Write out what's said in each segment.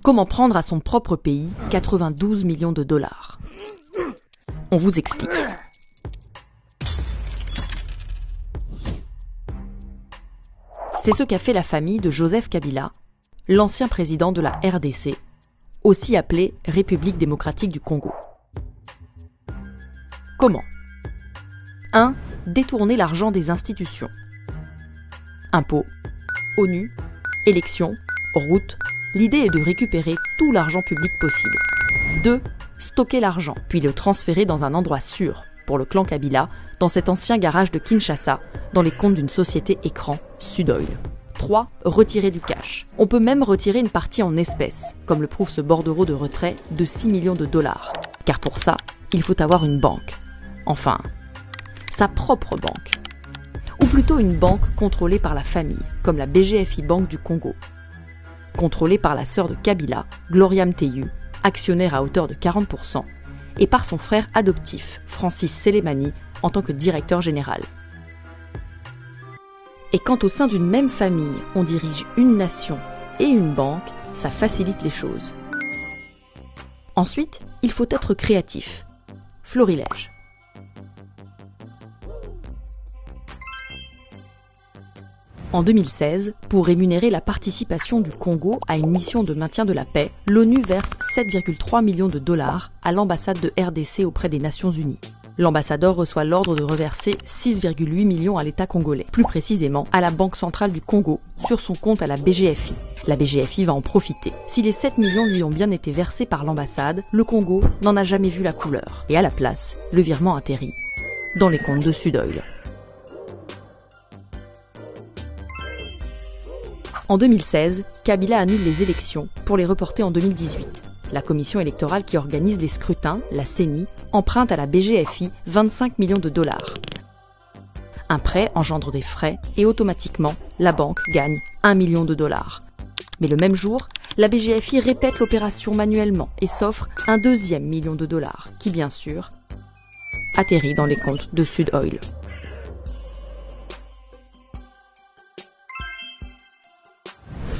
Comment prendre à son propre pays 92 millions de dollars? On vous explique. C'est ce qu'a fait la famille de Joseph Kabila, l'ancien président de la RDC, aussi appelée République démocratique du Congo. Comment? 1. Détourner l'argent des institutions. Impôts, ONU, élections, routes. L'idée est de récupérer tout l'argent public possible. 2. Stocker l'argent, puis le transférer dans un endroit sûr, pour le clan Kabila, dans cet ancien garage de Kinshasa, dans les comptes d'une société écran, Sudoil. 3. Retirer du cash. On peut même retirer une partie en espèces, comme le prouve ce bordereau de retrait de 6 millions de dollars. Car pour ça, il faut avoir une banque. Enfin, sa propre banque. Ou plutôt une banque contrôlée par la famille, comme la BGFI Banque du Congo. Contrôlée par la sœur de Kabila, Gloria Mteyu, actionnaire à hauteur de 40%, et par son frère adoptif, Francis Selemani, en tant que directeur général. Et quand au sein d'une même famille, on dirige une nation et une banque, ça facilite les choses. Ensuite, il faut être créatif. Florilège. En 2016, pour rémunérer la participation du Congo à une mission de maintien de la paix, l'ONU verse 7,3 millions de dollars à l'ambassade de RDC auprès des Nations Unies. L'ambassadeur reçoit l'ordre de reverser 6,8 millions à l'État congolais, plus précisément à la Banque centrale du Congo, sur son compte à la BGFI. La BGFI va en profiter. Si les 7 millions lui ont bien été versés par l'ambassade, le Congo n'en a jamais vu la couleur. Et à la place, le virement atterrit dans les comptes de Sudoil. En 2016, Kabila annule les élections pour les reporter en 2018. La commission électorale qui organise les scrutins, la CENI, emprunte à la BGFI 25 millions de dollars. Un prêt engendre des frais et automatiquement, la banque gagne 1 million de dollars. Mais le même jour, la BGFI répète l'opération manuellement et s'offre un deuxième million de dollars qui, bien sûr, atterrit dans les comptes de Sudoil.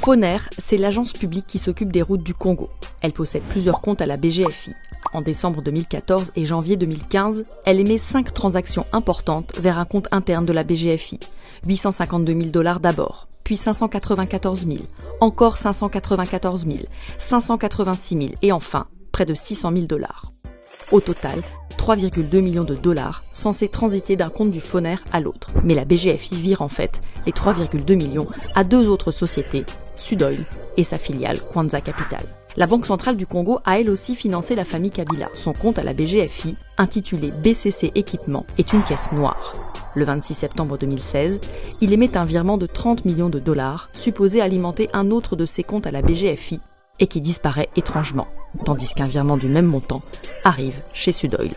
Foner, c'est l'agence publique qui s'occupe des routes du Congo. Elle possède plusieurs comptes à la BGFI. En décembre 2014 et janvier 2015, elle émet 5 transactions importantes vers un compte interne de la BGFI. 852 000 dollars d'abord, puis 594 000, encore 594 000, 586 000 et enfin près de 600 000 dollars. Au total, 3,2 millions de dollars censés transiter d'un compte du Foner à l'autre. Mais la BGFI vire en fait les 3,2 millions à 2 autres sociétés, Sudoil et sa filiale Kwanza Capital. La Banque centrale du Congo a elle aussi financé la famille Kabila. Son compte à la BGFI, intitulé BCC Équipement, est une caisse noire. Le 26 septembre 2016, il émet un virement de 30 millions de dollars, supposé alimenter un autre de ses comptes à la BGFI, et qui disparaît étrangement, tandis qu'un virement du même montant arrive chez Sudoil.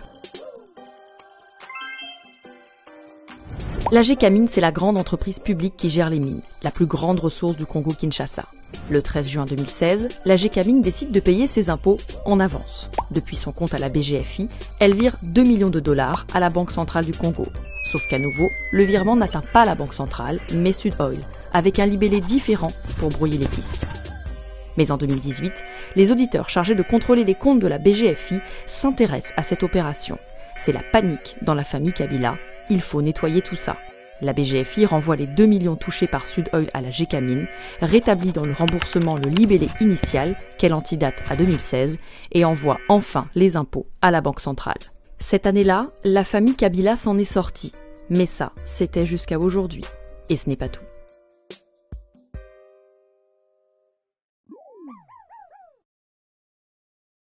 La Gécamine, c'est la grande entreprise publique qui gère les mines, la plus grande ressource du Congo-Kinshasa. Le 13 juin 2016, la Gécamine décide de payer ses impôts en avance. Depuis son compte à la BGFI, elle vire 2 millions de dollars à la Banque centrale du Congo. Sauf qu'à nouveau, le virement n'atteint pas la Banque centrale, mais Sudoil, avec un libellé différent pour brouiller les pistes. Mais en 2018, les auditeurs chargés de contrôler les comptes de la BGFI s'intéressent à cette opération. C'est la panique dans la famille Kabila. Il faut nettoyer tout ça. La BGFI renvoie les 2 millions touchés par Sudoil à la Gécamine, rétablit dans le remboursement le libellé initial, qu'elle antidate à 2016, et envoie enfin les impôts à la Banque centrale. Cette année-là, la famille Kabila s'en est sortie. Mais ça, c'était jusqu'à aujourd'hui. Et ce n'est pas tout.